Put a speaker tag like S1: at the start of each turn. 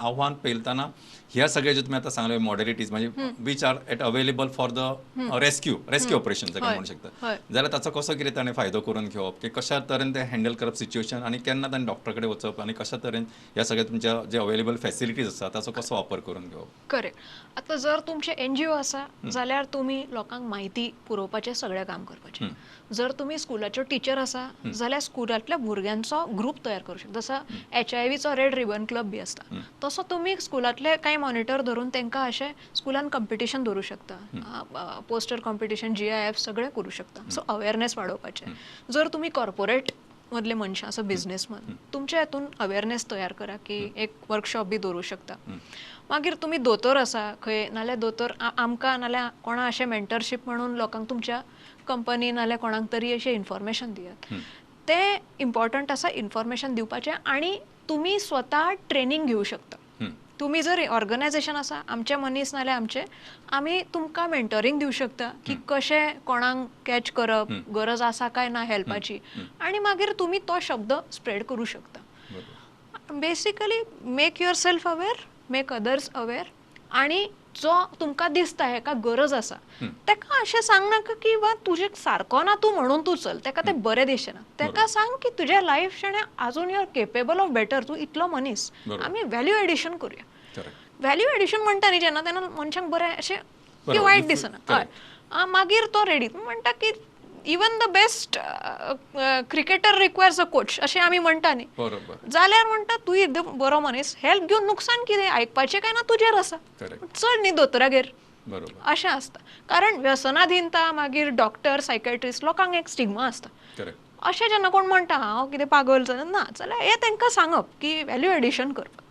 S1: आव्हान पेलताना ह्या सगळ्या जे तुम्ही आता सांगले मॉडेलिटीज म्हणजे which are at available for the rescue operation म्हणू शकता जाल्यार ताचो कसो कितें ताणें फायदो करून घेवप की कशा तरेन ते हँडल करप सिच्युएशन आणि केन्ना ताणें डॉक्टर कडेन वचप आणि कशा तरेन ह्या सगळ्या तुमच्या जे अवेलेबल फॅसिलिटीज आसा ताचो कसो वापर करून घेवप.
S2: करेक्ट. आता जर तुमचे एनजीओ आसा जाल्यार तुम्ही लोकांक माहिती पुरवपाचें सगळें काम करपाचें. जर तुम्ही स्कुलाच्यो टीचर आसा जाल्यार स्कुलांतल्या भुरग्यांचो ग्रुप तयार करूं शकता. जसो HIV रेड रिबन क्लब बी आसता तसो तुम्ही स्कुलांतले कांय मॉनिटर धरून तांकां अशें स्कुलान कॉम्पिटिशन दवरूं शकता. पोस्टर कॉम्पिटिशन GIF सगळें करूं शकता. सो अवेअरनेस वाडोवपाचें. जर तुम्ही कॉर्पोरेट मधले मनशां आसा बिझनेसमॅन तुमच्या हातून अवेअरनेस तयार करा की एक वर्कशॉप बी दवरूं शकता. मागीर तुम्ही दोतोर आसा खंय नाल्यार दोतोर आमकां नाल्यार कोणा अशें मेंटरशीप म्हणून लोकांक तुमच्या कंपनी नाल्यार कोणाक तरी अशें इन्फॉर्मेशन दियात. ते इम्पॉर्टंट आसा इन्फॉर्मेशन दिवपाचें आणि तुम्ही स्वता ट्रेनिंग घेवं शकता. तुम्ही जर ऑर्गनायझेशन आसा आमचे मनीस नाल्यार आमी तुमकां मेंटरिंग दिवं शकता की कशें कोणाक कॅच करप गरज आसा काय ना हेल्पाची आणि मागीर तुम्ही तो शब्द स्प्रेड करूं शकता. Basically make your self aware, make others aware आणि जो तुमकां दिसता हेका गरज आसा तेका अशें सांग नाका की बा तुजे सारको ना तूं म्हणून तूं चल तेका ते बरें दिसना. तेका सांग की तुज्या लायफ शणे अजून युअर केपेबल ऑफ बेटर. तूं इतलो मनीस आमी व्हॅल्यू एडिशन करूया. व्हॅल्यू एडिशन म्हणटा न्ही जेन्ना तेन्ना मनशांक बरें अशें की वायट दिसना. हय मागीर तो रेडी म्हणटा की even the best cricketer requires a coach अशें आमी म्हणटा न्ही. जाल्यार म्हणटा तूं एकदम बरो मनीस हेल्प घेवन नुकसान कितें आयकपाचें काय ना तुजेर आसा चड न्ही दोतोरागेर अशें आसता. कारण व्यसनाधीनता मागीर डॉक्टर सायकॅट्रिस्ट लोकांक एक स्टिग्मा आसता. अशें जेन्ना कोण म्हणटा हांव कितें पागल ना जाल्यार हें तांकां सांगप की व्हॅल्यू एडिशन करप.